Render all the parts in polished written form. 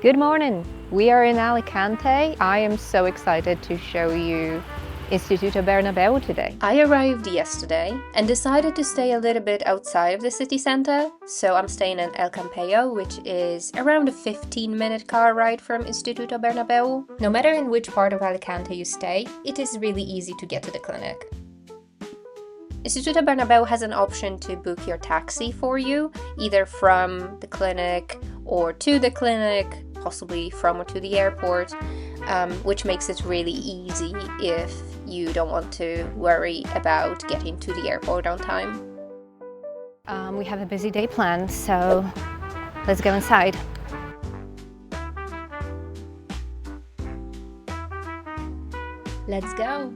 Good morning. We are in Alicante. I am so excited to show you Instituto Bernabeu today. I arrived yesterday and decided to stay a little bit outside of the city center. So I'm staying in El Campello, which is around a 15-minute car ride from Instituto Bernabeu. No matter in which part of Alicante you stay, it is really easy to get to the clinic. Instituto Bernabeu has an option to book your taxi for you, either from the clinic or to the clinic, possibly from or to the airport, which makes it really easy if you don't want to worry about getting to the airport on time. We have a busy day planned, so let's go inside. Let's go.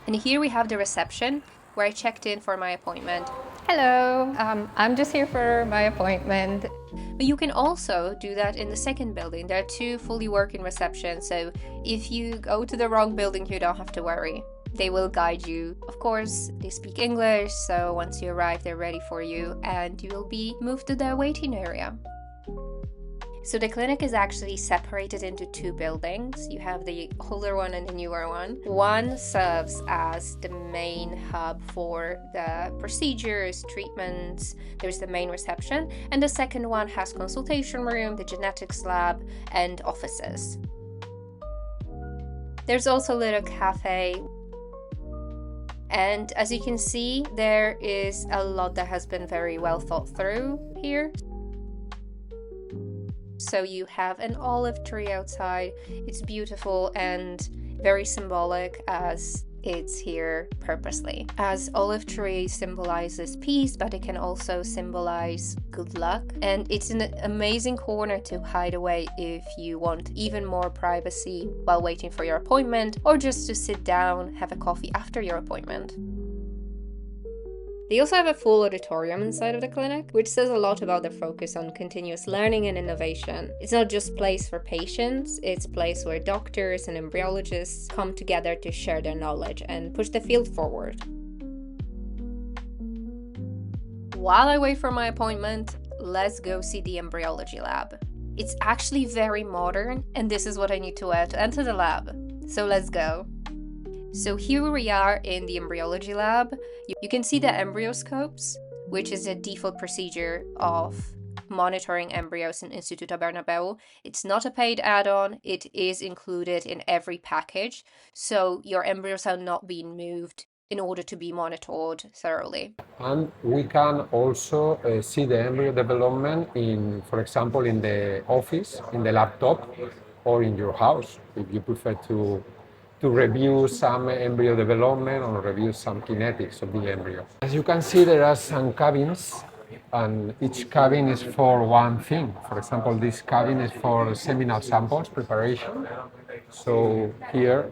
And here we have the reception, where I checked in for my appointment. Hello, I'm just here for my appointment. But you can also do that in the second building. There are two fully working receptions, so if you go to the wrong building, you don't have to worry. They will guide you. Of course, they speak English, so once you arrive, they're ready for you, and you will be moved to the waiting area. So the clinic is actually separated into two buildings. You have the older one and the newer one. One serves as the main hub for the procedures, treatments. There's the main reception. And the second one has consultation room, the genetics lab, and offices. There's also a little cafe. And as you can see, there is a lot that has been very well thought through here. So you have an olive tree outside. It's beautiful and very symbolic as it's here purposely. As olive tree symbolizes peace, but it can also symbolize good luck. And it's an amazing corner to hide away if you want even more privacy while waiting for your appointment, or just to sit down, have a coffee after your appointment. They also have a full auditorium inside of the clinic, which says a lot about their focus on continuous learning and innovation. It's not just a place for patients, it's a place where doctors and embryologists come together to share their knowledge and push the field forward. While I wait for my appointment, let's go see the embryology lab. It's actually very modern, and this is what I need to wear to enter the lab. So let's go. So here we are in the embryology lab. You can see the embryoscopes, which is a default procedure of monitoring embryos in Instituto Bernabeu. It's not a paid add-on, it is included in every package, so your embryos are not being moved in order to be monitored thoroughly. And we can also see the embryo development in, for example, in the office, in the laptop, or in your house, if you prefer to review some embryo development or review some kinetics of the embryo. As you can see, there are some cabins, and each cabin is for one thing. For example, this cabin is for seminal samples preparation. So here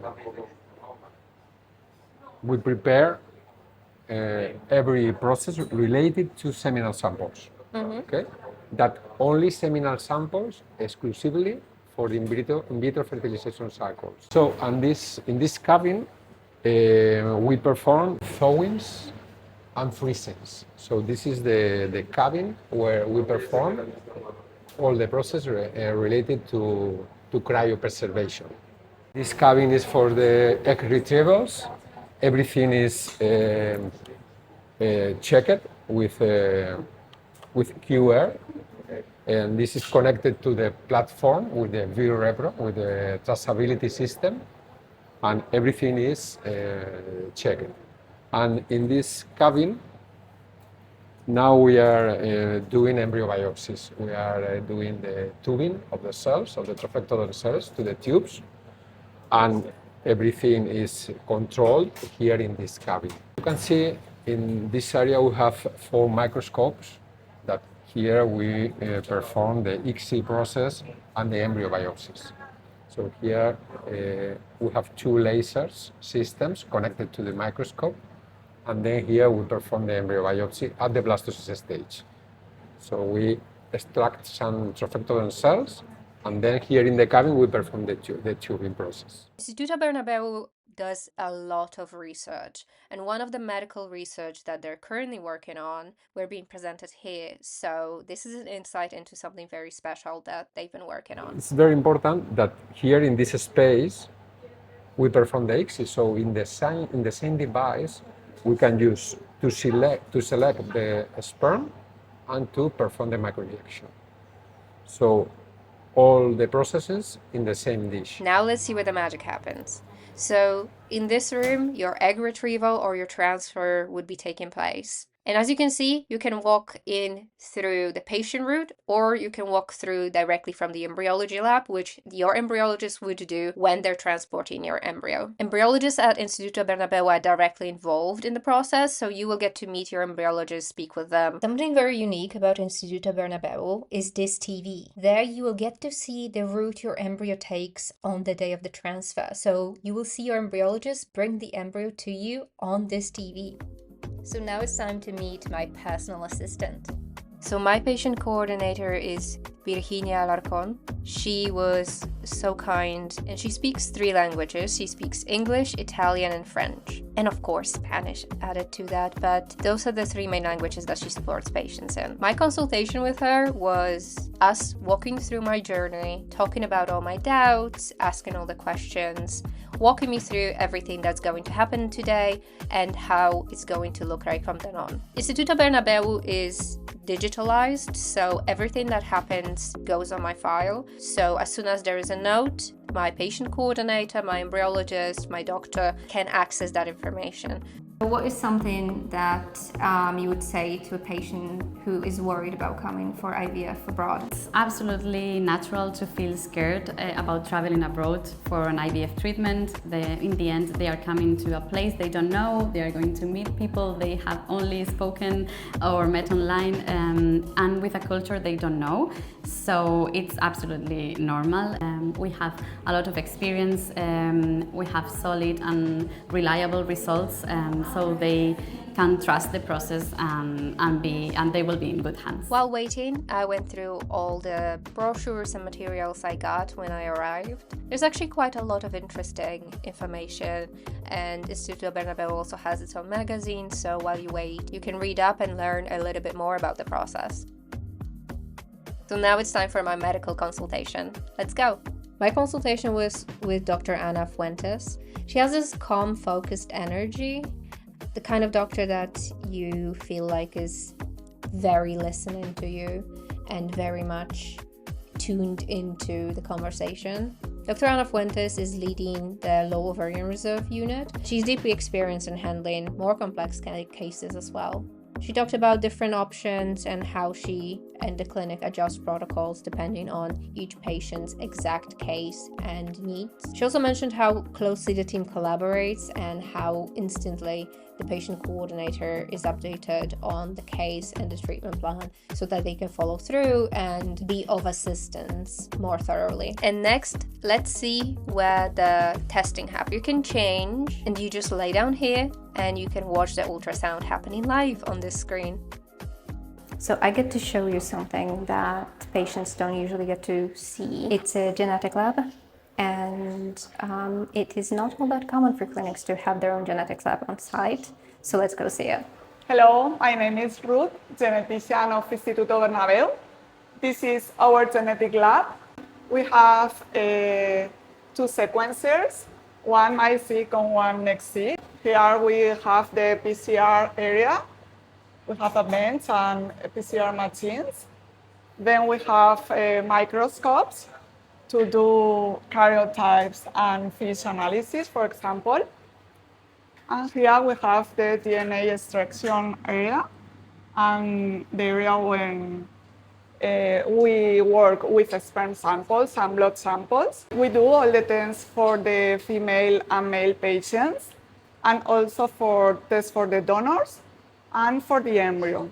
we prepare every process related to seminal samples. Okay? That only seminal samples exclusively for the in vitro fertilization cycles. So, in this cabin, we perform thawings and freezings. So this is the cabin where we perform all the process related to cryopreservation. This cabin is for the egg retrievals. Everything is checked with QR. And this is connected to the platform with the VRepro, with the traceability system, and everything is checked. And in this cabin, now we are doing embryo biopsies. We are doing the tubing of the cells, of the trophectodon cells, to the tubes, and everything is controlled here in this cabin. You can see in this area we have 4 microscopes that here we perform the ICSI process and the embryo biopsies. So here we have 2 lasers systems connected to the microscope, and then here we perform the embryo biopsy at the blastocyst stage. So we extract some trophectodon cells, and then here in the cabin we perform the tubing process. Instituto Bernabeu does a lot of research. And one of the medical research that they're currently working on, we're being presented here. So this is an insight into something very special that they've been working on. It's very important that here in this space, we perform the ICSI. So in the same device, we can use to select the sperm and to perform the microinjection. So all the processes in the same dish. Now let's see where the magic happens. So in this room, your egg retrieval or your transfer would be taking place. And as you can see, you can walk in through the patient route, or you can walk through directly from the embryology lab, which your embryologist would do when they're transporting your embryo. Embryologists at Instituto Bernabeu are directly involved in the process, so you will get to meet your embryologist, speak with them. Something very unique about Instituto Bernabeu is this TV. There you will get to see the route your embryo takes on the day of the transfer. So you will see your embryologist bring the embryo to you on this TV. So now it's time to meet my personal assistant. So my patient coordinator is Virginia Alarcón. She was so kind, and she speaks 3 languages. She speaks English, Italian, and French. And of course, Spanish added to that, but those are the 3 main languages that she supports patients in. My consultation with her was us walking through my journey, talking about all my doubts, asking all the questions, walking me through everything that's going to happen today and how it's going to look like from then on. Instituto Bernabeu is digitalized, so everything that happens goes on my file. So as soon as there is a note, my patient coordinator, my embryologist, my doctor can access that information. What is something that you would say to a patient who is worried about coming for IVF abroad? It's absolutely natural to feel scared about traveling abroad for an IVF treatment. In the end, they are coming to a place they don't know, they are going to meet people they have only spoken or met online, and with a culture they don't know. So it's absolutely normal. We have a lot of experience, we have solid and reliable results, so they can trust the process and they will be in good hands. While waiting, I went through all the brochures and materials I got when I arrived. There's actually quite a lot of interesting information, and Instituto Bernabeu also has its own magazine, so while you wait, you can read up and learn a little bit more about the process. So now it's time for my medical consultation. Let's go! My consultation was with Dr. Ana Fuentes. She has this calm, focused energy, the kind of doctor that you feel like is very listening to you and very much tuned into the conversation. Dr. Ana Fuentes is leading the low ovarian reserve unit. She's deeply experienced in handling more complex cases as well. She talked about different options and how she and the clinic adjust protocols depending on each patient's exact case and needs. She also mentioned how closely the team collaborates and how instantly the patient coordinator is updated on the case and the treatment plan so that they can follow through and be of assistance more thoroughly. And next, let's see where the testing happens. You can change and you just lay down here and you can watch the ultrasound happening live on this screen. So I get to show you something that patients don't usually get to see. It's a genetic lab, and it is not all that common for clinics to have their own genetics lab on site. So let's go see it. Hello, my name is Ruth, genetician of Instituto Bernabeu. This is our genetic lab. We have 2 sequencers, one MySeq and one NextSeq. Here we have the PCR area. We have a bench and PCR machines. Then we have microscopes to do karyotypes and fish analysis, for example. And here we have the DNA extraction area and the area when we work with sperm samples and blood samples. We do all the tests for the female and male patients, and also for tests for the donors and for the embryo.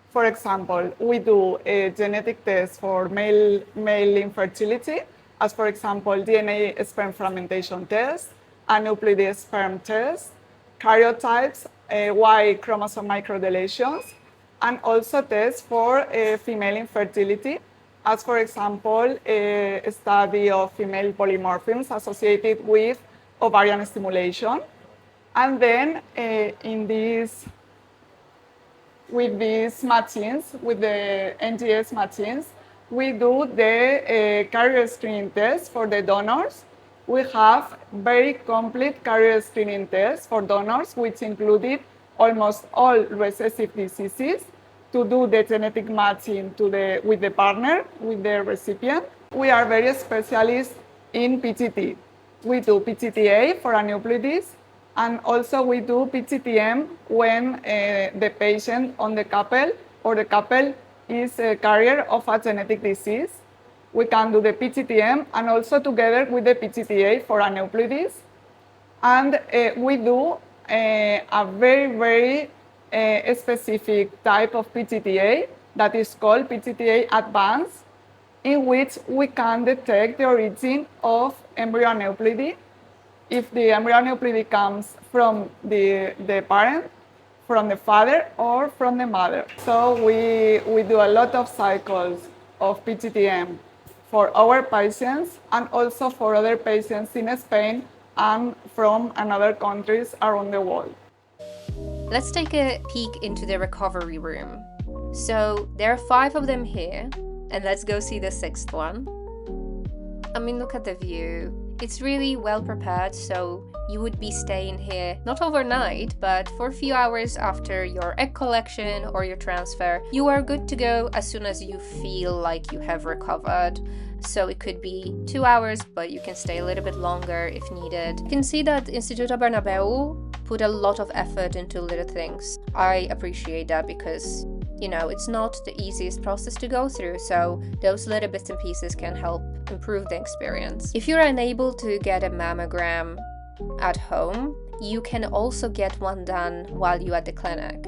For example, we do a genetic test for male infertility, as for example, DNA sperm fragmentation test, a nucleated sperm test, karyotypes, Y chromosome microdeletions, and also tests for female infertility, as for example, a study of female polymorphisms associated with ovarian stimulation. And then with these machines, with the NGS machines, we do the carrier screening test for the donors. We have very complete carrier screening tests for donors, which included almost all recessive diseases, to do the genetic matching with the partner, with the recipient. We are very specialists in PGT. We do PGTA for aneuploidies, and also we do PGTM when the patient on the couple or the couple is a carrier of a genetic disease. We can do the PGTM and also together with the PGTA for aneuploidies. And we do a very, very specific type of PGTA that is called PGTA Advanced, in which we can detect the origin of embryo aneuploidy, if the embryo aneuploidy comes from the parent, from the father, or from the mother. So we do a lot of cycles of PGTM for our patients and also for other patients in Spain and from other countries around the world. Let's take a peek into the recovery room. So there are 5 of them here, and let's go see the 6th one. I mean, look at the view. It's really well prepared, so you would be staying here not overnight, but for a few hours after your egg collection or your transfer. You are good to go as soon as you feel like you have recovered. So it could be 2 hours, but you can stay a little bit longer if needed. You can see that Instituto Bernabeu put a lot of effort into little things. I appreciate that because, you know, it's not the easiest process to go through, so those little bits and pieces can help improve the experience. If you're unable to get a mammogram at home, you can also get one done while you're at the clinic.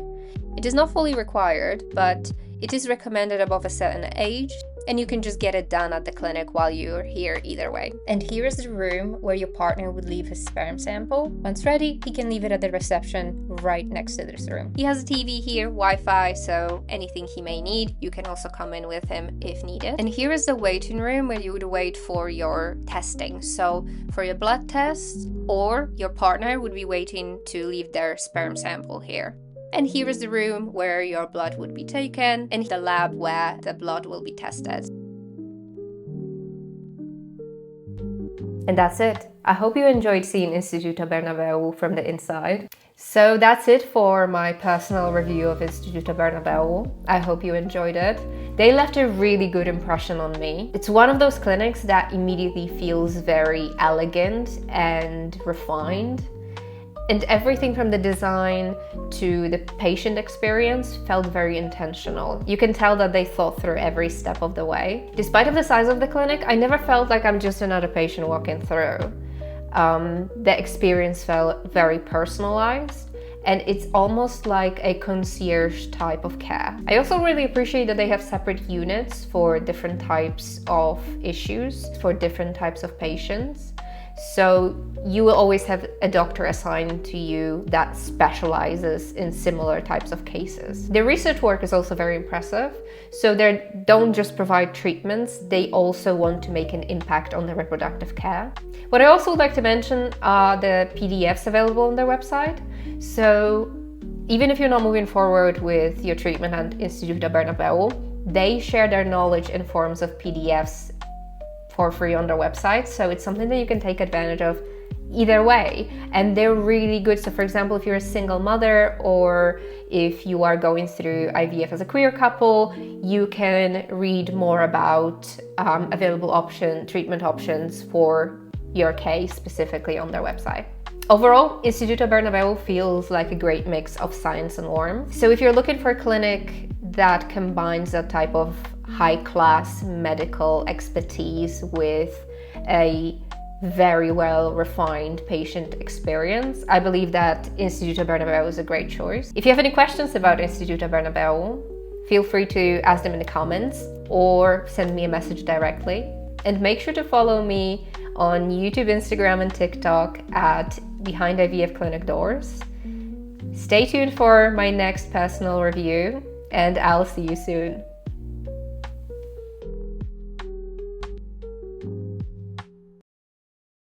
It is not fully required, but it is recommended above a certain age, and you can just get it done at the clinic while you're here either way. And here is the room where your partner would leave his sperm sample. Once ready, he can leave it at the reception right next to this room. He has a TV here, Wi-Fi, so anything he may need, you can also come in with him if needed. And here is the waiting room where you would wait for your testing. So for your blood test, or your partner would be waiting to leave their sperm sample here. And here is the room where your blood would be taken and the lab where the blood will be tested. And that's it. I hope you enjoyed seeing Instituto Bernabeu from the inside. So that's it for my personal review of Instituto Bernabeu. I hope you enjoyed it. They left a really good impression on me. It's one of those clinics that immediately feels very elegant and refined. And everything from the design to the patient experience felt very intentional. You can tell that they thought through every step of the way. Despite of the size of the clinic, I never felt like I'm just another patient walking through. The experience felt very personalized, and it's almost like a concierge type of care. I also really appreciate that they have separate units for different types of issues, for different types of patients. So you will always have a doctor assigned to you that specializes in similar types of cases. The research work is also very impressive. So they don't just provide treatments, they also want to make an impact on the reproductive care. What I also would like to mention are the PDFs available on their website. So even if you're not moving forward with your treatment at Instituto Bernabeu, they share their knowledge in forms of PDFs for free on their website, so it's something that you can take advantage of either way, and they're really good. So for example, if you're a single mother or if you are going through IVF as a queer couple, you can read more about available treatment options for your case specifically on their website. Overall, Instituto Bernabeu feels like a great mix of science and warmth. So if you're looking for a clinic that combines that type of high-class medical expertise with a very well-refined patient experience, I believe that Instituto Bernabeu is a great choice. If you have any questions about Instituto Bernabeu, feel free to ask them in the comments or send me a message directly. And make sure to follow me on YouTube, Instagram, and TikTok at Behind IVF Clinic Doors. Stay tuned for my next personal review, and I'll see you soon.